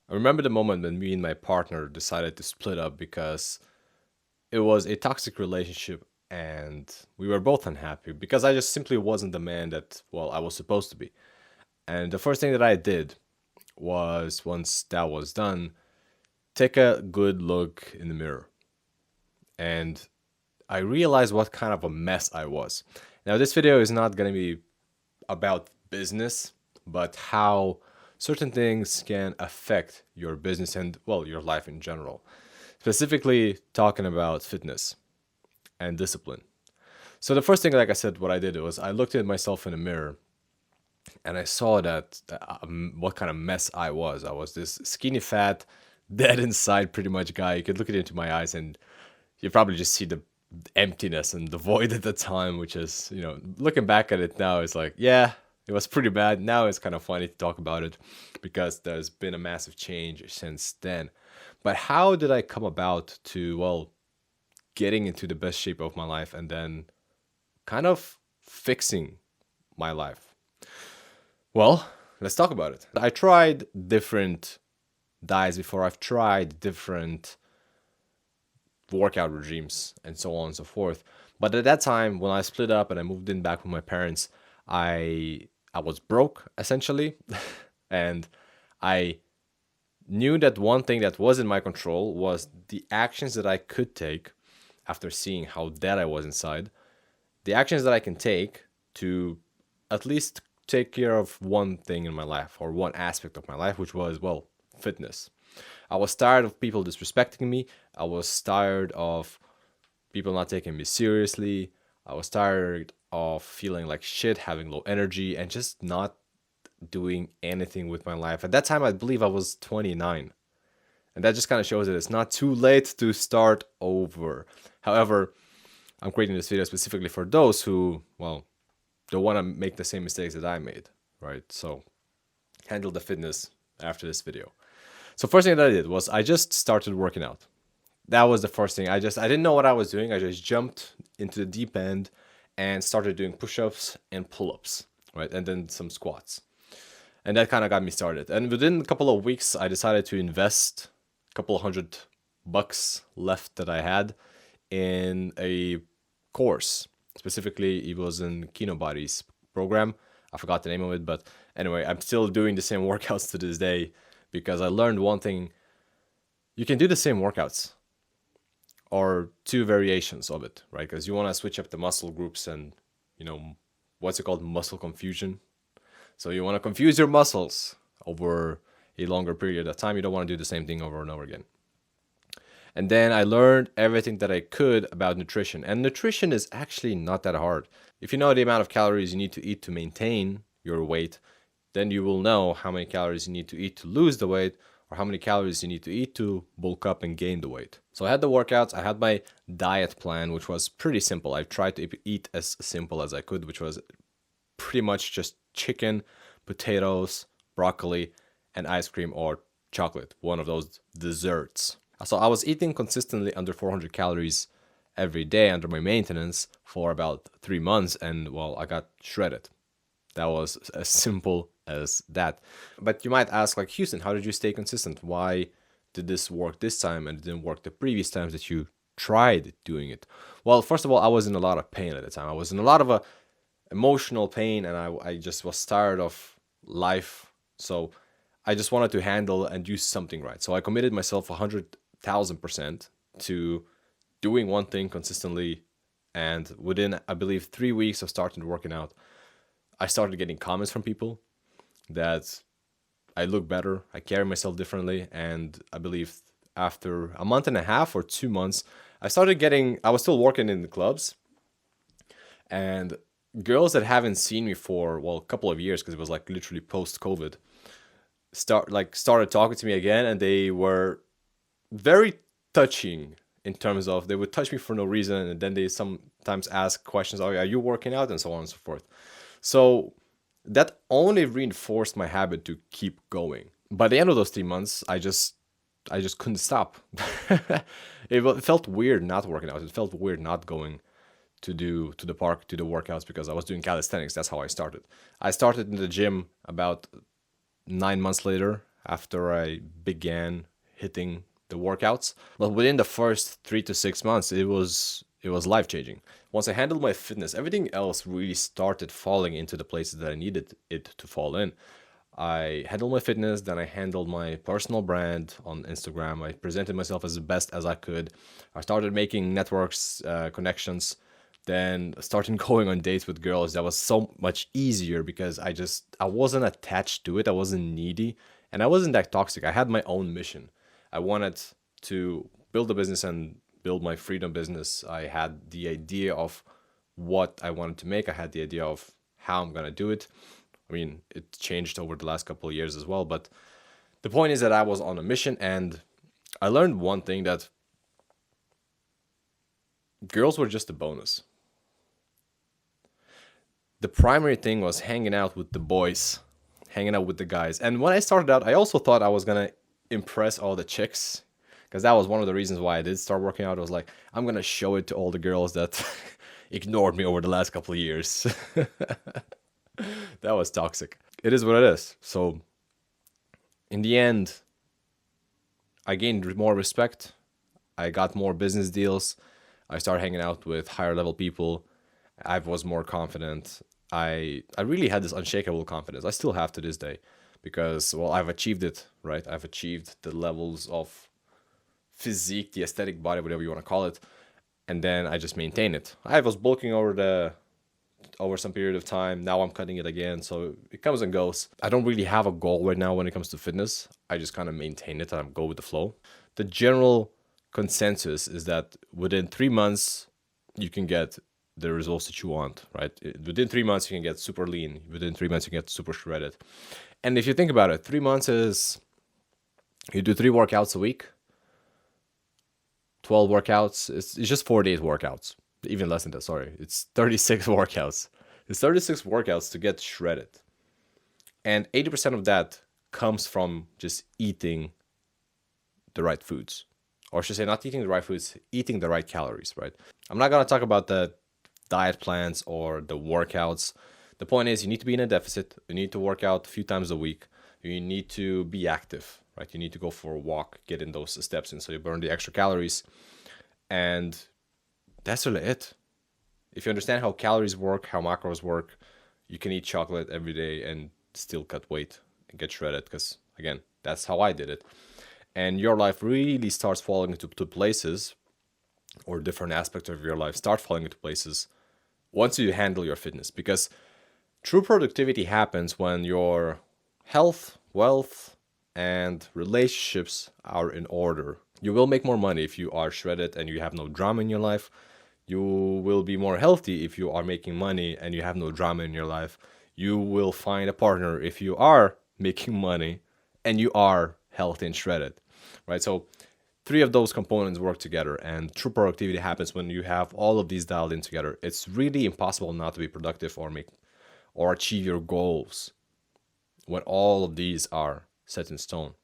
I remember the moment when me and my partner decided to split up because it was a toxic relationship and we were both unhappy because I just simply wasn't the man that, well, I was supposed to be. And the first thing that I did was, once that was done, take a good look in the mirror. And I realized what kind of a mess I was. Now, this video is not going to be about business, but how certain things can affect your business and, well, your life in general. Specifically, talking about fitness and discipline. So, the first thing, like I said, what I did was I looked at myself in the mirror and I saw that what kind of mess I was. I was this skinny, fat, dead inside, pretty much guy. You could look into my eyes and you probably just see the emptiness and the void at the time, which is, looking back at it now, it's like, yeah, it was pretty bad. Now it's kind of funny to talk about it because there's been a massive change since then. But how did I come about to, well, getting into the best shape of my life and then kind of fixing my life? Well, let's talk about it. I tried different diets before. I've tried different workout regimes and so on and so forth. But at that time, when I split up and I moved in back with my parents, I was broke essentially, and I knew that one thing that was in my control was the actions that I could take after seeing how dead I was inside. The actions that I can take to at least take care of one thing in my life or one aspect of my life, which was, well, fitness. I was tired of people disrespecting me. I was tired of people not taking me seriously. I was tired of feeling like shit, having low energy, and just not doing anything with my life. At that time, I believe I was 29. And that just kind of shows that it's not too late to start over. However, I'm creating this video specifically for those who, well, don't want to make the same mistakes that I made, right? So handle the fitness after this video. So first thing that I did was I just started working out. That was the first thing. I didn't know what I was doing. I just jumped into the deep end and started doing push-ups and pull-ups, right? And then some squats. And that kind of got me started. And within a couple of weeks, I decided to invest a couple $100 left that I had in a course. Specifically, it was in Body's program. I forgot the name of it, but anyway, I'm still doing the same workouts to this day because I learned one thing. You can do the same workouts or two variations of it, right? Because you want to switch up the muscle groups and, what's it called? Muscle confusion. So you want to confuse your muscles over a longer period of time. You don't want to do the same thing over and over again. And then I learned everything that I could about nutrition. And nutrition is actually not that hard. If you know the amount of calories you need to eat to maintain your weight, then you will know how many calories you need to eat to lose the weight or how many calories you need to eat to bulk up and gain the weight. So I had the workouts, I had my diet plan, which was pretty simple. I tried to eat as simple as I could, which was pretty much just chicken, potatoes, broccoli, and ice cream or chocolate, one of those desserts. So I was eating consistently under 400 calories every day under my maintenance for about 3 months, and well, I got shredded. That was as simple as that. But you might ask, like, Houston, how did you stay consistent? Why did this work this time and it didn't work the previous times that you tried doing it? Well, first of all, I was in a lot of pain at the time. I was in a lot of emotional pain, and I just was tired of life. So I just wanted to handle and do something right. So I committed myself 100,000% to doing one thing consistently. And within, I believe, 3 weeks of starting working out, I started getting comments from people that I look better, I carry myself differently. And I believe after a month and a half or 2 months, I was still working in the clubs, and girls that haven't seen me for, well, a couple of years, because it was like literally post-COVID, started talking to me again, and they were very touching in terms of they would touch me for no reason, and then they sometimes ask questions, oh, are you working out, and so on and so forth. So that only reinforced my habit to keep going. By the end of those 3 months, I just couldn't stop. It felt weird not working out. It felt weird not going to the park, to the workouts, because I was doing calisthenics. That's how I started. I started in the gym about 9 months later after I began hitting the workouts. But within the first 3 to 6 months, it was life changing. Once I handled my fitness, everything else really started falling into the places that I needed it to fall in. I handled my fitness, then I handled my personal brand on Instagram. I presented myself as the best as I could. I started making networks, connections, then started going on dates with girls. That was so much easier because I wasn't attached to it. I wasn't needy, and I wasn't that toxic. I had my own mission. I wanted to build a business and build my freedom business. I had the idea of what I wanted to make. I had the idea of how I'm gonna do it. I mean, it changed over the last couple of years as well, but the point is that I was on a mission, and I learned one thing, that girls were just a bonus. The primary thing was hanging out with the boys, hanging out with the guys. And when I started out, I also thought I was gonna impress all the chicks, because that was one of the reasons why I did start working out. I was like, I'm gonna show it to all the girls that ignored me over the last couple of years. That was toxic. It is what it is. So in the end, I gained more respect. I got more business deals. I started hanging out with higher level people. I was more confident. I really had this unshakable confidence. I still have to this day, because, well, I've achieved it, right? I've achieved the levels of physique, the aesthetic body, whatever you want to call it, and then I just maintain it. I was bulking over some period of time. Now I'm cutting it again, so it comes and goes. I don't really have a goal right now when it comes to fitness. I just kind of maintain it and I go with the flow. The general consensus is that within 3 months you can get the results that you want, right? Within 3 months you can get super lean. Within 3 months you can get super shredded. And if you think about it, 3 months is, you do 3 workouts a week, 12 workouts. It's just 4 days workouts. Even less than that, sorry. It's 36 workouts. It's 36 workouts to get shredded. And 80% of that comes from just eating the right foods. Or I should say, not eating the right foods, eating the right calories, right? I'm not going to talk about the diet plans or the workouts. The point is, you need to be in a deficit. You need to work out a few times a week. You need to be active, right? You need to go for a walk, get in those steps in so you burn the extra calories. And that's really it. If you understand how calories work, how macros work, you can eat chocolate every day and still cut weight and get shredded, because, again, that's how I did it. And your life really starts falling into places, or different aspects of your life start falling into places once you handle your fitness. Because true productivity happens when your health, wealth, and relationships are in order. You will make more money if you are shredded and you have no drama in your life. You will be more healthy if you are making money and you have no drama in your life. You will find a partner if you are making money and you are healthy and shredded, right? So 3 of those components work together, and true productivity happens when you have all of these dialed in together. It's really impossible not to be productive or achieve your goals when all of these are set in stone.